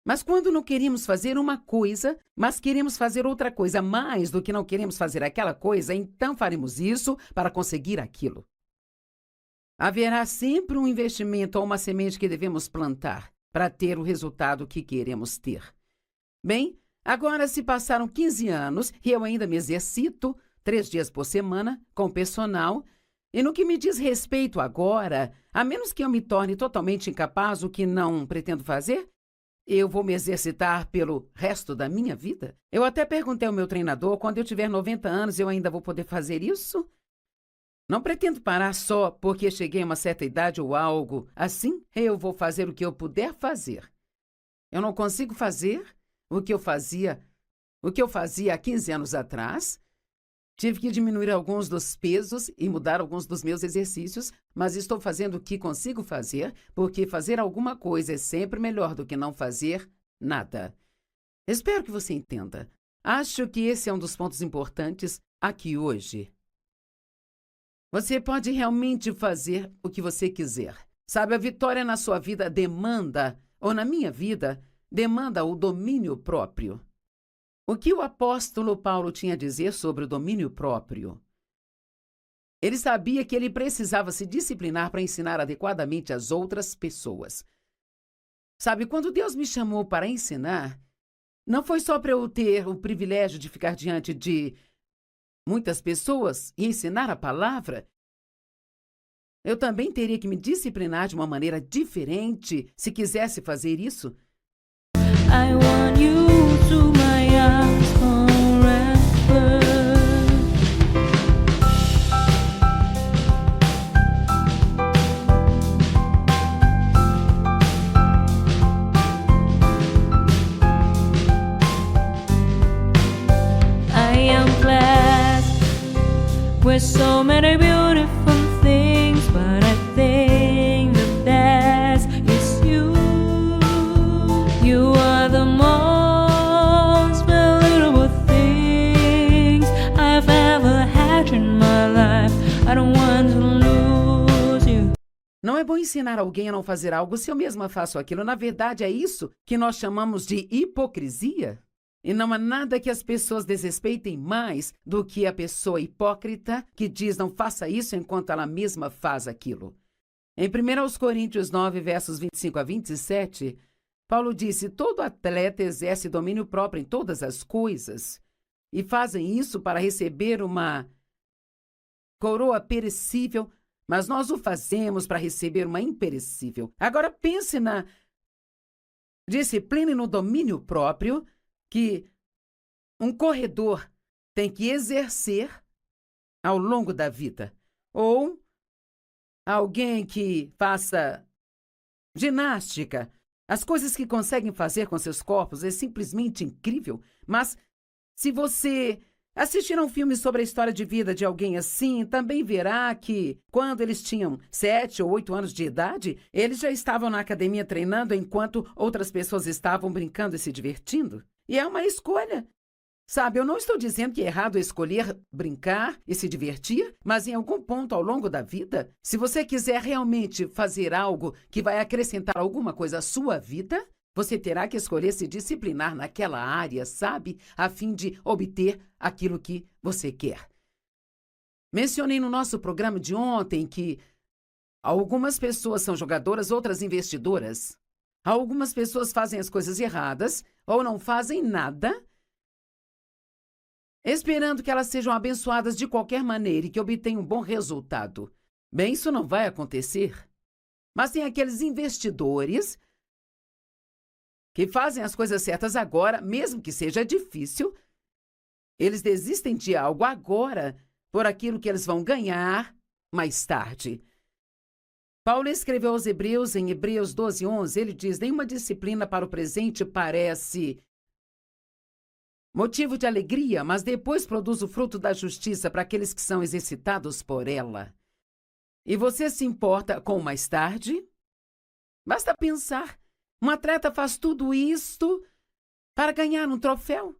Mas quando não queríamos fazer uma coisa, mas queremos fazer outra coisa mais do que não queremos fazer aquela coisa, então faremos isso para conseguir aquilo. Haverá sempre um investimento ou uma semente que devemos plantar para ter o resultado que queremos ter. Bem, agora se passaram 15 anos e eu ainda me exercito 3 dias por semana com personal, e no que me diz respeito agora, a menos que eu me torne totalmente incapaz, o que não pretendo fazer, eu vou me exercitar pelo resto da minha vida? Eu até perguntei ao meu treinador, quando eu tiver 90 anos, eu ainda vou poder fazer isso? Não pretendo parar só porque cheguei a uma certa idade ou algo assim. Eu vou fazer o que eu puder fazer. Eu não consigo fazer o que eu fazia há 15 anos atrás. Tive que diminuir alguns dos pesos e mudar alguns dos meus exercícios, mas estou fazendo o que consigo fazer, porque fazer alguma coisa é sempre melhor do que não fazer nada. Espero que você entenda. Acho que esse é um dos pontos importantes aqui hoje. Você pode realmente fazer o que você quiser. Sabe, a vitória na sua vida demanda, ou na minha vida, demanda o domínio próprio. O que o apóstolo Paulo tinha a dizer sobre o domínio próprio? Ele sabia que ele precisava se disciplinar para ensinar adequadamente as outras pessoas. Sabe, quando Deus me chamou para ensinar, não foi só para eu ter o privilégio de ficar diante de muitas pessoas e ensinar a palavra. Eu também teria que me disciplinar de uma maneira diferente se quisesse fazer isso. I want you to my arms forever. I am blessed with so many beautiful things, but I think the best is you. You are the most valuable things I've ever had in my life. I don't want to lose you. Não é bom ensinar alguém a não fazer algo se eu mesma faço aquilo. Na verdade, é isso que nós chamamos de hipocrisia. E não há nada que as pessoas desrespeitem mais do que a pessoa hipócrita que diz não faça isso enquanto ela mesma faz aquilo. Em 1 Coríntios 9, versos 25 a 27, Paulo disse: todo atleta exerce domínio próprio em todas as coisas e fazem isso para receber uma coroa perecível, mas nós o fazemos para receber uma imperecível. Agora pense na disciplina e no domínio próprio que um corredor tem que exercer ao longo da vida. Ou alguém que faça ginástica. As coisas que conseguem fazer com seus corpos é simplesmente incrível. Mas se você assistir a um filme sobre a história de vida de alguém assim, também verá que, quando eles tinham 7 ou 8 anos de idade, eles já estavam na academia treinando enquanto outras pessoas estavam brincando e se divertindo. E é uma escolha. Sabe, eu não estou dizendo que é errado escolher brincar e se divertir, mas em algum ponto ao longo da vida, se você quiser realmente fazer algo que vai acrescentar alguma coisa à sua vida, você terá que escolher se disciplinar naquela área, sabe? A fim de obter aquilo que você quer. Mencionei no nosso programa de ontem que algumas pessoas são jogadoras, outras investidoras. Algumas pessoas fazem as coisas erradas ou não fazem nada, esperando que elas sejam abençoadas de qualquer maneira e que obtenham um bom resultado. Bem, isso não vai acontecer. Mas tem aqueles investidores que fazem as coisas certas agora, mesmo que seja difícil. Eles desistem de algo agora por aquilo que eles vão ganhar mais tarde. Paulo escreveu aos Hebreus, em Hebreus 12:11, ele diz: nenhuma disciplina para o presente parece motivo de alegria, mas depois produz o fruto da justiça para aqueles que são exercitados por ela. E você se importa com o mais tarde? Basta pensar, um atleta faz tudo isto para ganhar um troféu.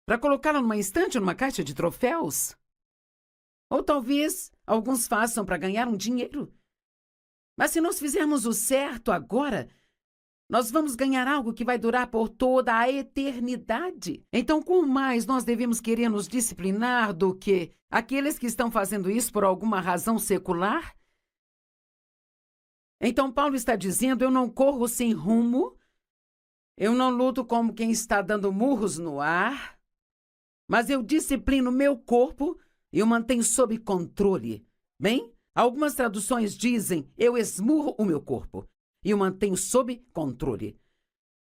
Para colocá-la numa estante ou numa caixa de troféus? Ou talvez alguns façam para ganhar um dinheiro. Mas se nós fizermos o certo agora, nós vamos ganhar algo que vai durar por toda a eternidade. Então, quanto mais nós devemos querer nos disciplinar do que aqueles que estão fazendo isso por alguma razão secular? Então, Paulo está dizendo, eu não corro sem rumo, eu não luto como quem está dando murros no ar, mas eu disciplino meu corpo e o mantenho sob controle. Bem, algumas traduções dizem, eu esmurro o meu corpo e o mantenho sob controle.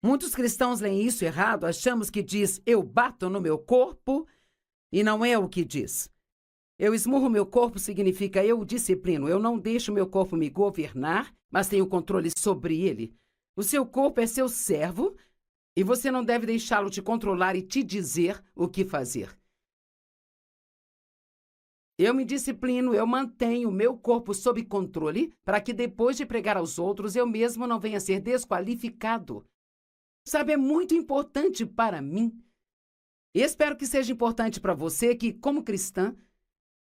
Muitos cristãos leem isso errado, achamos que diz, eu bato no meu corpo, e não é o que diz. Eu esmurro meu corpo significa eu o disciplino, eu não deixo meu corpo me governar, mas tenho controle sobre ele. O seu corpo é seu servo, e você não deve deixá-lo te controlar e te dizer o que fazer. Eu me disciplino, eu mantenho o meu corpo sob controle para que depois de pregar aos outros, eu mesmo não venha a ser desqualificado. Sabe, é muito importante para mim. E espero que seja importante para você que, como cristã,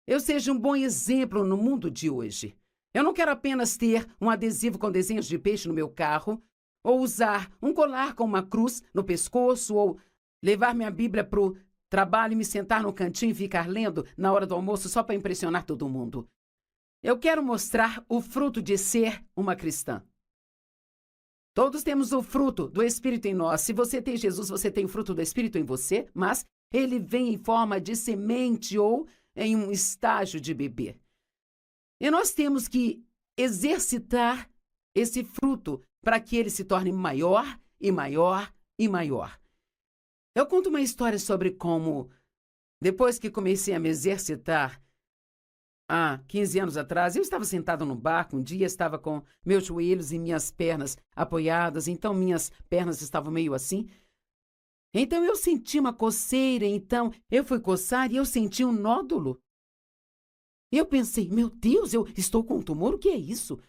eu seja um bom exemplo no mundo de hoje. Eu não quero apenas ter um adesivo com desenhos de peixe no meu carro, ou usar um colar com uma cruz no pescoço, ou levar minha Bíblia para o trabalho e me sentar no cantinho e ficar lendo na hora do almoço só para impressionar todo mundo. Eu quero mostrar o fruto de ser uma cristã. Todos temos o fruto do Espírito em nós. Se você tem Jesus, você tem o fruto do Espírito em você, mas ele vem em forma de semente ou em um estágio de bebê. E nós temos que exercitar esse fruto para que ele se torne maior e maior e maior. Eu conto uma história sobre como, depois que comecei a me exercitar, há 15 anos atrás, eu estava sentado no barco, um dia estava com meus joelhos e minhas pernas apoiadas, então minhas pernas estavam meio assim. Então eu senti uma coceira, então eu fui coçar e eu senti um nódulo. Eu pensei, meu Deus, eu estou com um tumor, o que é isso?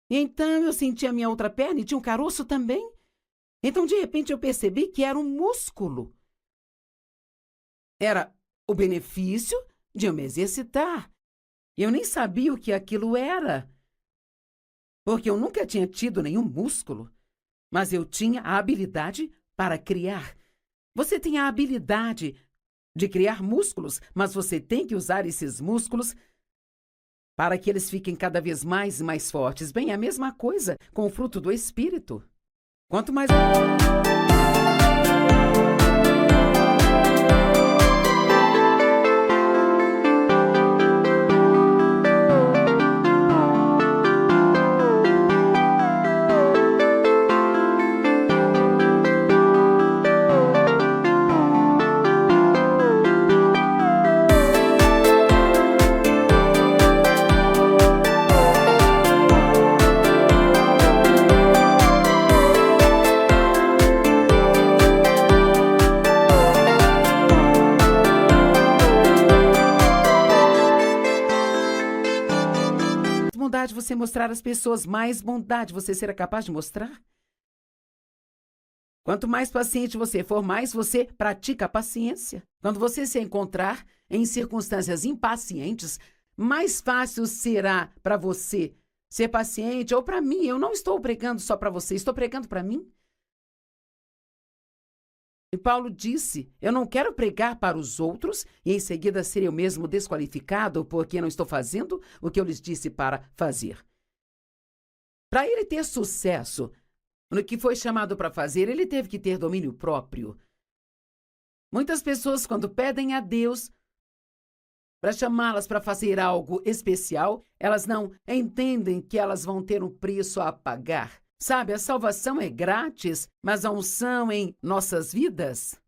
Então eu senti a minha outra perna e tinha um caroço também. Então, de repente, eu percebi que era um músculo. Era o benefício de eu me exercitar. Eu nem sabia o que aquilo era, porque eu nunca tinha tido nenhum músculo, mas eu tinha a habilidade para criar. Você tem a habilidade de criar músculos, mas você tem que usar esses músculos para que eles fiquem cada vez mais e mais fortes. Bem, é a mesma coisa com o fruto do Espírito. Quanto mais... bondade você mostrar às pessoas, mais bondade você será capaz de mostrar? Quanto mais paciente você for, mais você pratica a paciência. Quando você se encontrar em circunstâncias impacientes, mais fácil será para você ser paciente ou para mim. Eu não estou pregando só para você, estou pregando para mim. E Paulo disse, eu não quero pregar para os outros e em seguida ser eu mesmo desqualificado porque não estou fazendo o que eu lhes disse para fazer. Para ele ter sucesso no que foi chamado para fazer, ele teve que ter domínio próprio. Muitas pessoas, quando pedem a Deus para chamá-las para fazer algo especial, elas não entendem que elas vão ter um preço a pagar. Sabe, a salvação é grátis, mas a unção em nossas vidas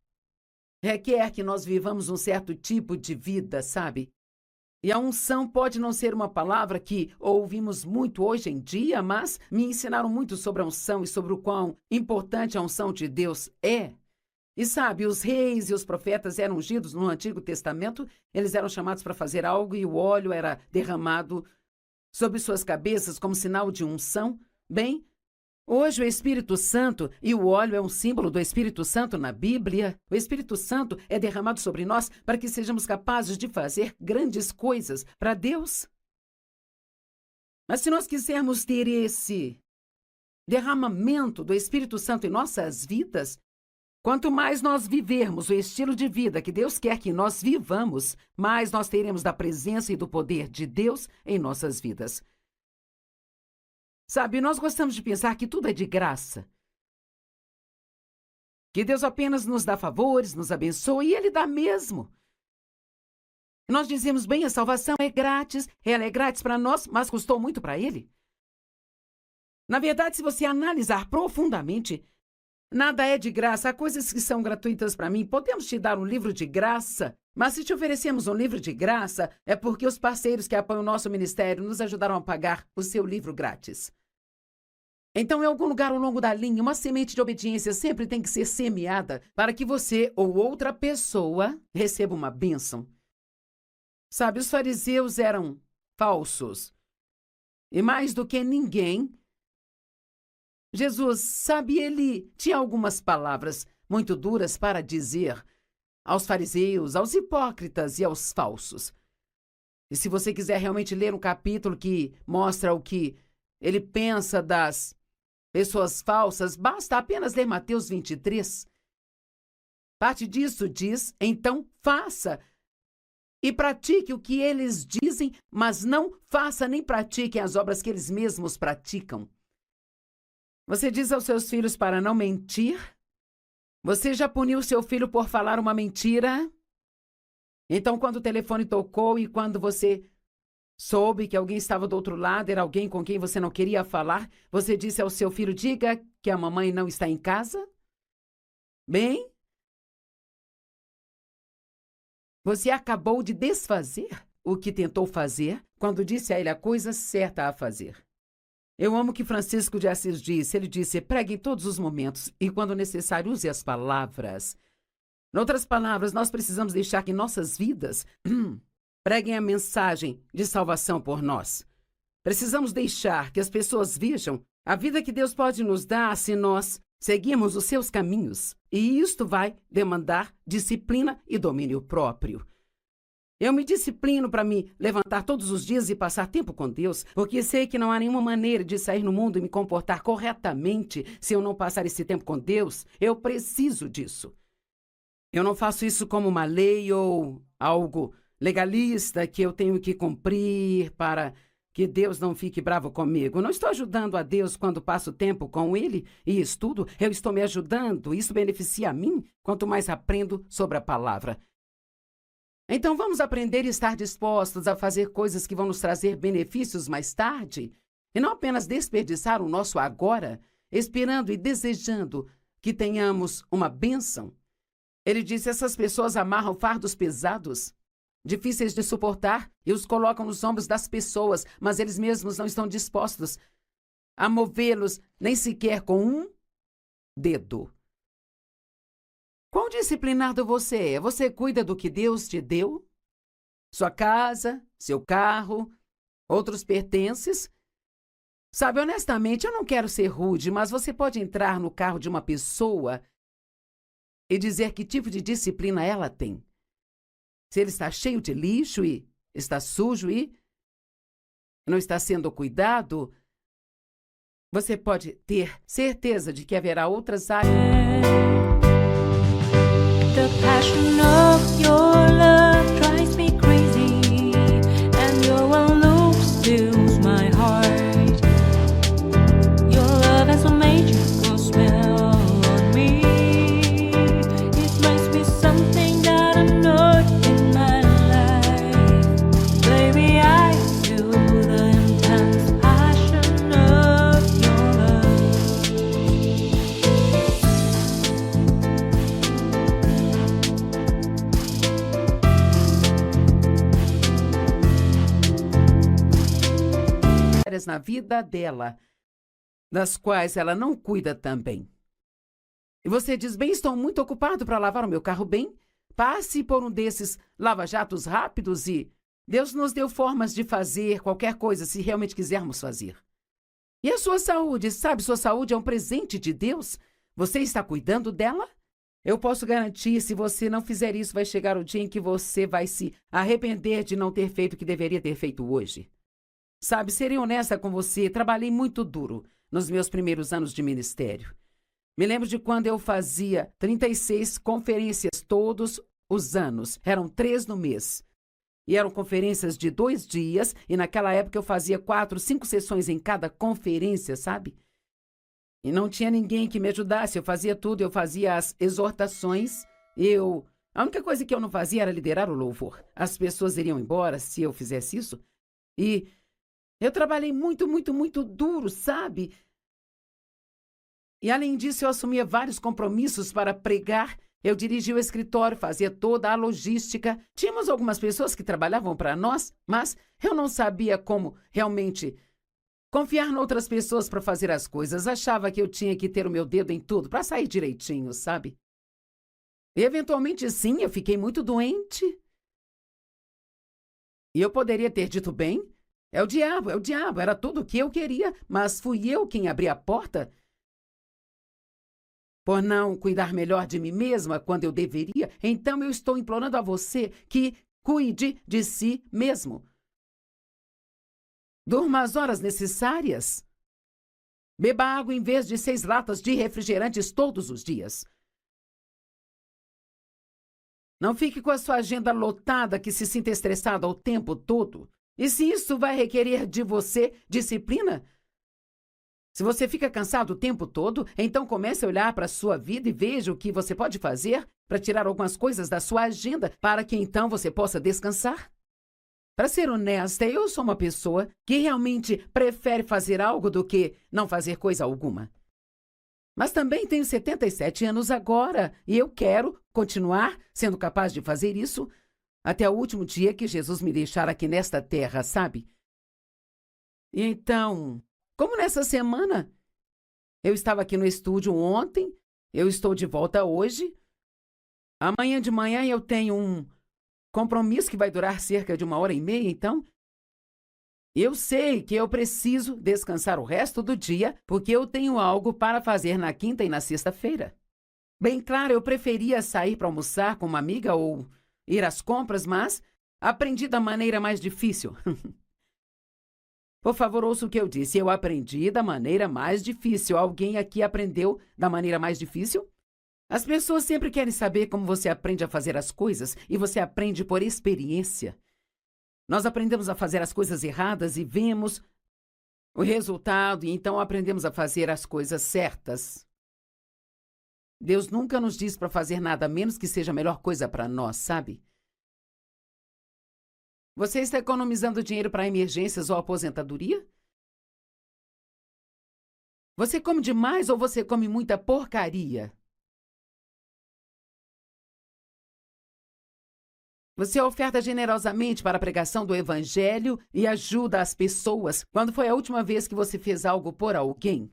requer que nós vivamos um certo tipo de vida, sabe? E a unção pode não ser uma palavra que ouvimos muito hoje em dia, mas me ensinaram muito sobre a unção e sobre o quão importante a unção de Deus é. E sabe, os reis e os profetas eram ungidos no Antigo Testamento, eles eram chamados para fazer algo e o óleo era derramado sobre suas cabeças como sinal de unção. Bem, Hoje o Espírito Santo, e o óleo é um símbolo do Espírito Santo na Bíblia, o Espírito Santo é derramado sobre nós para que sejamos capazes de fazer grandes coisas para Deus. Mas se nós quisermos ter esse derramamento do Espírito Santo em nossas vidas, quanto mais nós vivermos o estilo de vida que Deus quer que nós vivamos, mais nós teremos da presença e do poder de Deus em nossas vidas. Sabe, nós gostamos de pensar que tudo é de graça. Que Deus apenas nos dá favores, nos abençoa, e Ele dá mesmo. Nós dizemos, bem, a salvação é grátis, ela é grátis para nós, mas custou muito para Ele. Na verdade, se você analisar profundamente, nada é de graça. Há coisas que são gratuitas para mim. Podemos te dar um livro de graça, mas se te oferecemos um livro de graça, é porque os parceiros que apoiam o nosso ministério nos ajudaram a pagar o seu livro grátis. Então, em algum lugar ao longo da linha, uma semente de obediência sempre tem que ser semeada para que você ou outra pessoa receba uma bênção. Sabe, os fariseus eram falsos. E mais do que ninguém, Jesus, sabe, ele tinha algumas palavras muito duras para dizer aos fariseus, aos hipócritas e aos falsos. E se você quiser realmente ler um capítulo que mostra o que ele pensa das pessoas falsas, basta apenas ler Mateus 23. Parte disso diz, então faça e pratique o que eles dizem, mas não faça nem pratique as obras que eles mesmos praticam. Você diz aos seus filhos para não mentir? Você já puniu seu filho por falar uma mentira? Então, quando o telefone tocou e quando você soube que alguém estava do outro lado, era alguém com quem você não queria falar, você disse ao seu filho, diga que a mamãe não está em casa? Bem, você acabou de desfazer o que tentou fazer quando disse a ele a coisa certa a fazer. Eu amo o que Francisco de Assis disse. Ele disse, pregue em todos os momentos e, quando necessário, use as palavras. Em outras palavras, nós precisamos deixar que nossas vidas preguem a mensagem de salvação por nós. Precisamos deixar que as pessoas vejam a vida que Deus pode nos dar se nós seguirmos os seus caminhos. E isto vai demandar disciplina e domínio próprio. Eu me disciplino para me levantar todos os dias e passar tempo com Deus, porque sei que não há nenhuma maneira de sair no mundo e me comportar corretamente se eu não passar esse tempo com Deus. Eu preciso disso. Eu não faço isso como uma lei ou algo legalista que eu tenho que cumprir para que Deus não fique bravo comigo. Não estou ajudando a Deus quando passo tempo com Ele e estudo. Eu estou me ajudando. Isso beneficia a mim quanto mais aprendo sobre a palavra. Então vamos aprender e estar dispostos a fazer coisas que vão nos trazer benefícios mais tarde e não apenas desperdiçar o nosso agora, esperando e desejando que tenhamos uma bênção. Ele disse, essas pessoas amarram fardos pesados, difíceis de suportar, e os colocam nos ombros das pessoas, mas eles mesmos não estão dispostos a movê-los nem sequer com um dedo. Quão disciplinado você é? Você cuida do que Deus te deu? Sua casa, seu carro, outros pertences? Sabe, honestamente, eu não quero ser rude, mas você pode entrar no carro de uma pessoa e dizer que tipo de disciplina ela tem. Se ele está cheio de lixo e está sujo e não está sendo cuidado, você pode ter certeza de que haverá outras áreas. The passion of your love drives me crazy, and your aloof fills my heart. Your love has a magical spell on me. It makes me something that I'm not in my life. Baby, I feel the intense passion of your love. Na vida dela, das quais ela não cuida também. E você diz, bem, estou muito ocupado para lavar o meu carro bem. Passe por um desses lava-jatos rápidos e Deus nos deu formas de fazer qualquer coisa se realmente quisermos fazer. E a sua saúde, sabe? Sua saúde é um presente de Deus. Você está cuidando dela? Eu posso garantir, se você não fizer isso, vai chegar o dia em que você vai se arrepender de não ter feito o que deveria ter feito hoje. Sabe, serei honesta com você, trabalhei muito duro nos meus primeiros anos de ministério. Me lembro de quando eu fazia 36 conferências todos os anos. Eram 3 no mês. E eram conferências de 2 dias, e naquela época eu fazia 4, 5 sessões em cada conferência, sabe? E não tinha ninguém que me ajudasse, eu fazia tudo, eu fazia as exortações, A única coisa que eu não fazia era liderar o louvor. As pessoas iriam embora se eu fizesse isso. E eu trabalhei muito, muito, muito duro, sabe? E além disso, eu assumia vários compromissos para pregar. Eu dirigia o escritório, fazia toda a logística. Tínhamos algumas pessoas que trabalhavam para nós, mas eu não sabia como realmente confiar em outras pessoas para fazer as coisas. Achava que eu tinha que ter o meu dedo em tudo para sair direitinho, sabe? E eventualmente, sim, eu fiquei muito doente. E eu poderia ter dito bem, é o diabo, era tudo o que eu queria, mas fui eu quem abri a porta por não cuidar melhor de mim mesma quando eu deveria. Então eu estou implorando a você que cuide de si mesmo. Durma as horas necessárias. Beba água em vez de 6 latas de refrigerantes todos os dias. Não fique com a sua agenda lotada que se sinta estressada o tempo todo. E se isso vai requerer de você disciplina? Se você fica cansado o tempo todo, então comece a olhar para a sua vida e veja o que você pode fazer para tirar algumas coisas da sua agenda para que então você possa descansar. Para ser honesta, eu sou uma pessoa que realmente prefere fazer algo do que não fazer coisa alguma. Mas também tenho 77 anos agora e eu quero continuar sendo capaz de fazer isso até o último dia que Jesus me deixar aqui nesta terra, sabe? E então, como nessa semana, eu estava aqui no estúdio ontem, eu estou de volta hoje. Amanhã de manhã eu tenho um compromisso que vai durar cerca de 1h30, então eu sei que eu preciso descansar o resto do dia, porque eu tenho algo para fazer na quinta e na sexta-feira. Bem claro, eu preferia sair para almoçar com uma amiga ou ir às compras, mas aprendi da maneira mais difícil. Por favor, ouça o que eu disse. Eu aprendi da maneira mais difícil. Alguém aqui aprendeu da maneira mais difícil? As pessoas sempre querem saber como você aprende a fazer as coisas, e você aprende por experiência. Nós aprendemos a fazer as coisas erradas e vemos o resultado, e então aprendemos a fazer as coisas certas. Deus nunca nos diz para fazer nada a menos que seja a melhor coisa para nós, sabe? Você está economizando dinheiro para emergências ou aposentadoria? Você come demais ou você come muita porcaria? Você oferta generosamente para a pregação do Evangelho e ajuda as pessoas. Quando foi a última vez que você fez algo por alguém?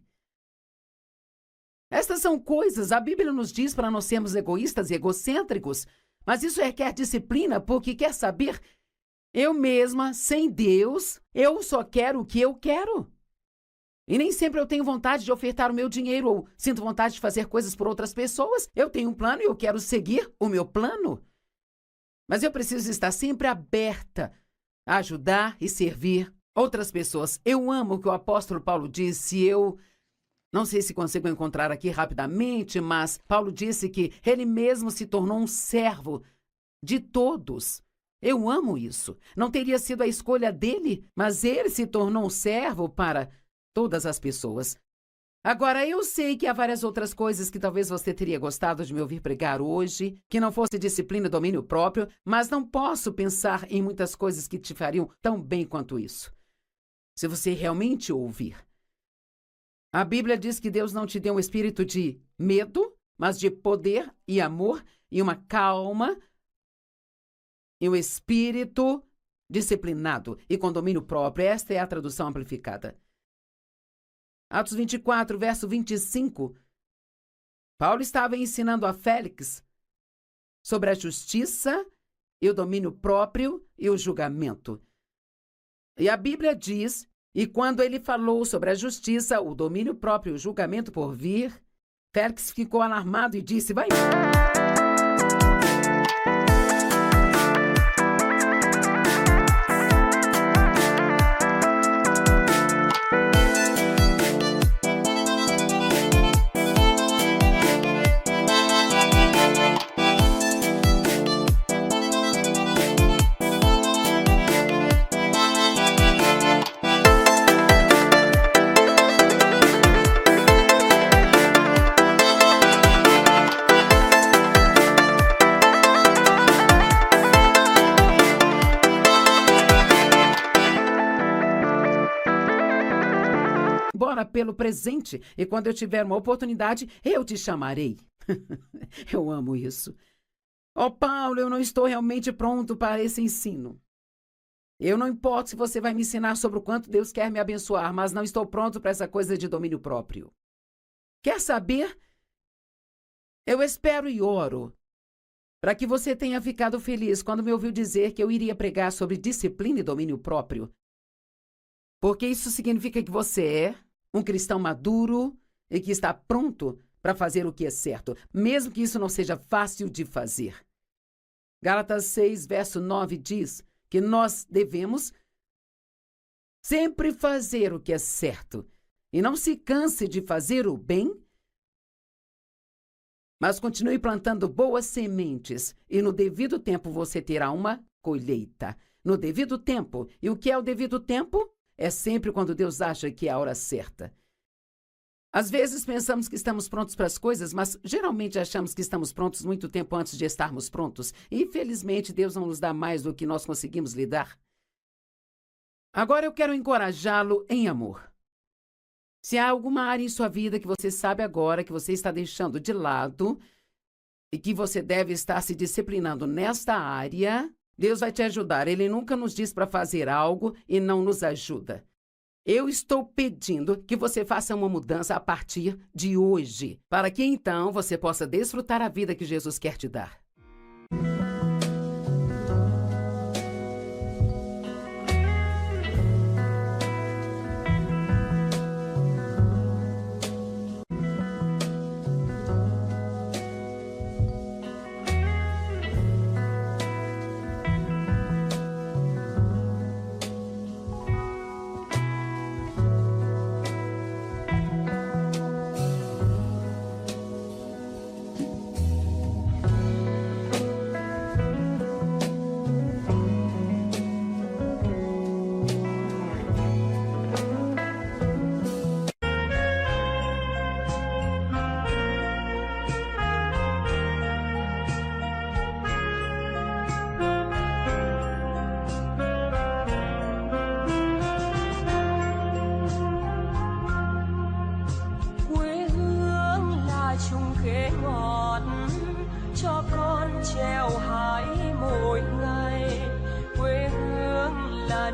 Estas são coisas, a Bíblia nos diz para não sermos egoístas e egocêntricos, mas isso requer disciplina, porque quer saber, eu mesma, sem Deus, eu só quero o que eu quero. E nem sempre eu tenho vontade de ofertar o meu dinheiro ou sinto vontade de fazer coisas por outras pessoas. Eu tenho um plano e eu quero seguir o meu plano. Mas eu preciso estar sempre aberta a ajudar e servir outras pessoas. Eu amo o que o apóstolo Paulo disse. Não sei se consigo encontrar aqui rapidamente, mas Paulo disse que ele mesmo se tornou um servo de todos. Eu amo isso. Não teria sido a escolha dele, mas ele se tornou um servo para todas as pessoas. Agora, eu sei que há várias outras coisas que talvez você teria gostado de me ouvir pregar hoje, que não fosse disciplina e domínio próprio, mas não posso pensar em muitas coisas que te fariam tão bem quanto isso. Se você realmente ouvir. A Bíblia diz que Deus não te deu um espírito de medo, mas de poder e amor e uma calma e um espírito disciplinado e com domínio próprio. Esta é a tradução amplificada. Atos 24, verso 25. Paulo estava ensinando a Félix sobre a justiça e o domínio próprio e o julgamento. E a Bíblia diz E quando ele falou sobre a justiça, o domínio próprio e o julgamento por vir, Félix ficou alarmado e disse: vai. Bora pelo presente, e quando eu tiver uma oportunidade, eu te chamarei. Eu amo isso. Oh, Paulo, eu não estou realmente pronto para esse ensino. Eu não importo se você vai me ensinar sobre o quanto Deus quer me abençoar, mas não estou pronto para essa coisa de domínio próprio. Quer saber? Eu espero e oro para que você tenha ficado feliz quando me ouviu dizer que eu iria pregar sobre disciplina e domínio próprio. Porque isso significa que você é um cristão maduro e que está pronto para fazer o que é certo, mesmo que isso não seja fácil de fazer. Gálatas 6, verso 9 diz que nós devemos sempre fazer o que é certo e não se canse de fazer o bem, mas continue plantando boas sementes e no devido tempo você terá uma colheita. No devido tempo. E o que é o devido tempo? É sempre quando Deus acha que é a hora certa. Às vezes pensamos que estamos prontos para as coisas, mas geralmente achamos que estamos prontos muito tempo antes de estarmos prontos. E, infelizmente, Deus não nos dá mais do que nós conseguimos lidar. Agora eu quero encorajá-lo em amor. Se há alguma área em sua vida que você sabe agora que você está deixando de lado e que você deve estar se disciplinando nesta área, Deus vai te ajudar. Ele nunca nos diz para fazer algo e não nos ajuda. Eu estou pedindo que você faça uma mudança a partir de hoje, para que então você possa desfrutar a vida que Jesus quer te dar.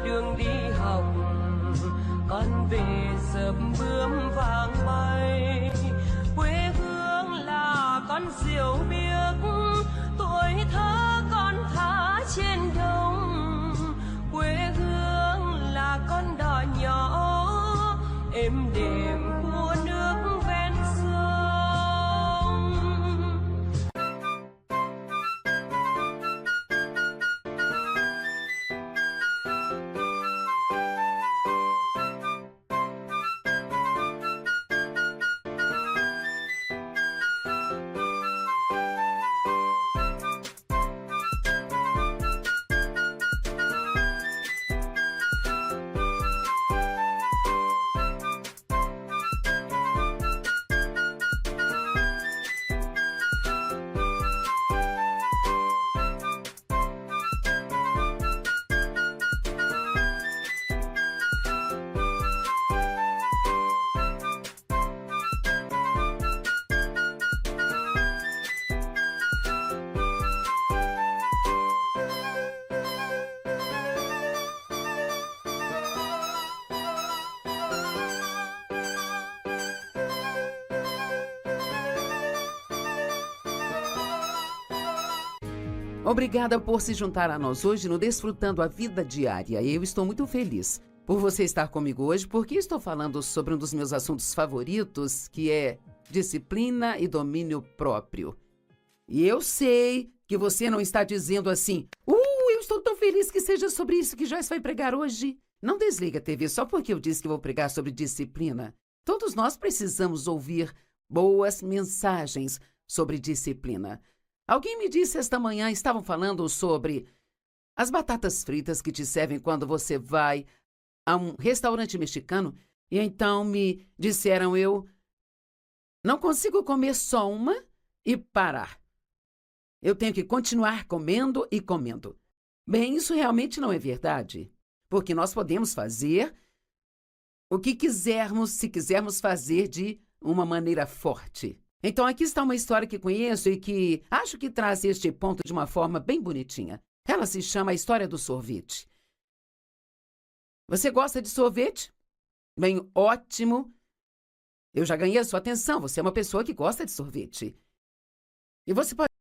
đường đi học con về sớm bướm vàng bay. Quê hương là con diều biếc tuổi thơ con thả trên đồng. Quê hương là con đò nhỏ êm đềm của nước ven sông. Obrigada por se juntar a nós hoje no Desfrutando a Vida Diária. Eu estou muito feliz por você estar comigo hoje, porque estou falando sobre um dos meus assuntos favoritos, que é disciplina e domínio próprio. E eu sei que você não está dizendo assim, eu estou tão feliz que seja sobre isso que Joyce vai pregar hoje. Não desliga a TV só porque eu disse que vou pregar sobre disciplina. Todos nós precisamos ouvir boas mensagens sobre disciplina. Alguém me disse esta manhã, estavam falando sobre as batatas fritas que te servem quando você vai a um restaurante mexicano, e então me disseram eu não consigo comer só uma e parar. Eu tenho que continuar comendo e comendo. Bem, isso realmente não é verdade, porque nós podemos fazer o que quisermos, se quisermos fazer de uma maneira forte. Então aqui está uma história que conheço e que acho que traz este ponto de uma forma bem bonitinha. Ela se chama A História do Sorvete. Você gosta de sorvete? Bem, ótimo. Eu já ganhei a sua atenção. Você é uma pessoa que gosta de sorvete. E você pode